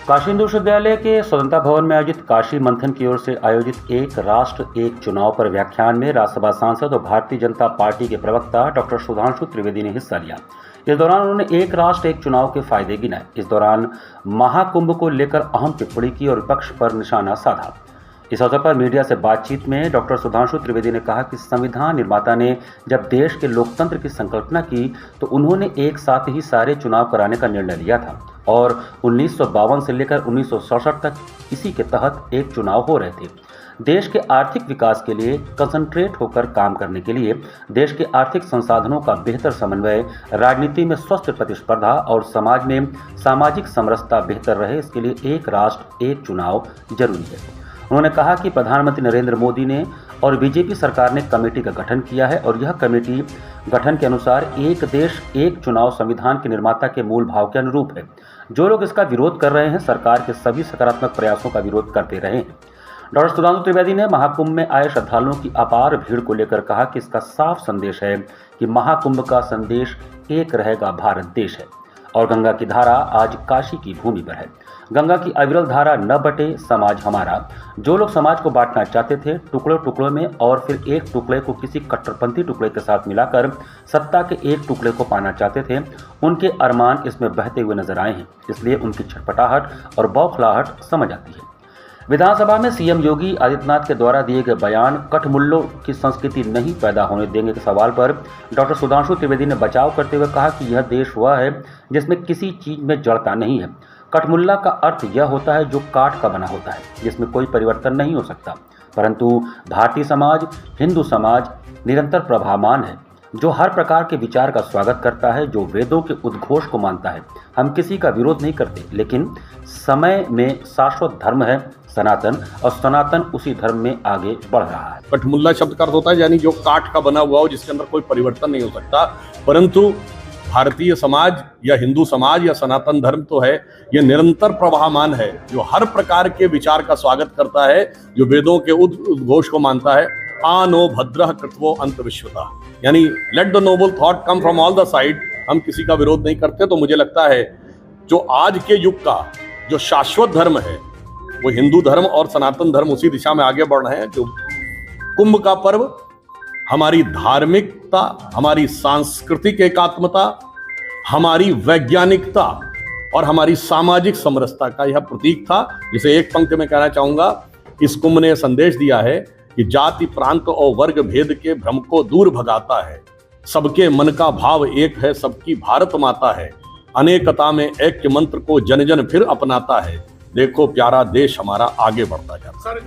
काशी हिंदू विश्वविद्यालय के स्वतंत्रता भवन में आयोजित काशी मंथन की ओर से आयोजित एक राष्ट्र एक चुनाव पर व्याख्यान में राज्यसभा सांसद और भारतीय जनता पार्टी के प्रवक्ता डॉक्टर सुधांशु त्रिवेदी ने हिस्सा लिया। इस दौरान उन्होंने एक राष्ट्र एक चुनाव के फायदे गिनाए। इस दौरान महाकुंभ को लेकर अहम टिप्पणी की और विपक्ष पर निशाना साधा। इस अवसर पर मीडिया से बातचीत में डॉक्टर सुधांशु त्रिवेदी ने कहा कि संविधान निर्माता ने जब देश के लोकतंत्र की संकल्पना की तो उन्होंने एक साथ ही सारे चुनाव कराने का निर्णय लिया था और 1952 से लेकर 1967 तक इसी के तहत एक चुनाव हो रहे थे। देश के आर्थिक विकास के लिए कंसंट्रेट होकर काम करने के लिए, देश के आर्थिक संसाधनों का बेहतर समन्वय, राजनीति में स्वस्थ प्रतिस्पर्धा और समाज में सामाजिक समरसता बेहतर रहे, इसके लिए एक राष्ट्र एक चुनाव जरूरी है। उन्होंने कहा कि प्रधानमंत्री नरेंद्र मोदी ने और बीजेपी सरकार ने कमेटी का गठन किया है और यह कमेटी गठन के अनुसार एक देश एक चुनाव संविधान के निर्माता के मूल भाव के अनुरूप है। जो लोग इसका विरोध कर रहे हैं, सरकार के सभी सकारात्मक प्रयासों का विरोध करते रहे हैं। डॉक्टर सुधांशु त्रिवेदी ने महाकुंभ में आए श्रद्धालुओं की अपार भीड़ को लेकर कहा कि इसका साफ संदेश है कि महाकुंभ का संदेश एक रहेगा भारत देश है और गंगा की धारा आज काशी की भूमि पर है। गंगा की अविरल धारा न बटे समाज हमारा। जो लोग समाज को बांटना चाहते थे टुकड़ों टुकड़ों में और फिर एक टुकड़े को किसी कट्टरपंथी टुकड़े के साथ मिलाकर सत्ता के एक टुकड़े को पाना चाहते थे, उनके अरमान इसमें बहते हुए नजर आए हैं। इसलिए उनकी छटपटाहट और बौखलाहट समझ आती है। विधानसभा में सीएम योगी आदित्यनाथ के द्वारा दिए गए बयान कठमुल्लों की संस्कृति नहीं पैदा होने देंगे के सवाल पर डॉक्टर सुधांशु त्रिवेदी ने बचाव करते हुए कहा कि यह देश वह है जिसमें किसी चीज में जड़ता नहीं है। कठमुल्ला का अर्थ यह होता है जो काठ का बना होता है, जिसमें कोई परिवर्तन नहीं हो सकता। परंतु भारतीय समाज, हिंदू समाज निरंतर प्रभावमान है, जो हर प्रकार के विचार का स्वागत करता है, जो वेदों के उद्घोष को मानता है। हम किसी का विरोध नहीं करते, लेकिन समय में शाश्वत धर्म है सनातन और सनातन उसी धर्म में आगे बढ़ रहा है। कठमुल्ला शब्द का अर्थ होता है यानी जो काठ का बना हुआ हो, जिसके अंदर कोई परिवर्तन नहीं हो सकता। परंतु भारतीय समाज या हिंदू समाज या सनातन धर्म तो है, ये निरंतर प्रवाहमान है, जो हर प्रकार के विचार का स्वागत करता है, जो वेदों के उद्घोष को मानता है। आनो भद्रः कृत्वो अंत विश्वता, यानी let the noble thought come from all the side. हम किसी का विरोध नहीं करते। तो मुझे लगता है जो आज के युग का जो शाश्वत धर्म है वो हिंदू धर्म और सनातन धर्म उसी दिशा में आगे बढ़ रहे हैं। जो कुंभ का पर्व हमारी धार्मिकता, हमारी सांस्कृतिक एकात्मता, हमारी वैज्ञानिकता और हमारी सामाजिक समरसता का यह प्रतीक था, जिसे एक पंक्ति में कहना चाहूंगा। इस कुंभ ने संदेश दिया है कि जाति, प्रांत और वर्ग भेद के भ्रम को दूर भगाता है। सबके मन का भाव एक है, सबकी भारत माता है। अनेकता में ऐक्य मंत्र को जन जन फिर अपनाता है। देखो प्यारा देश हमारा आगे बढ़ता जाता है।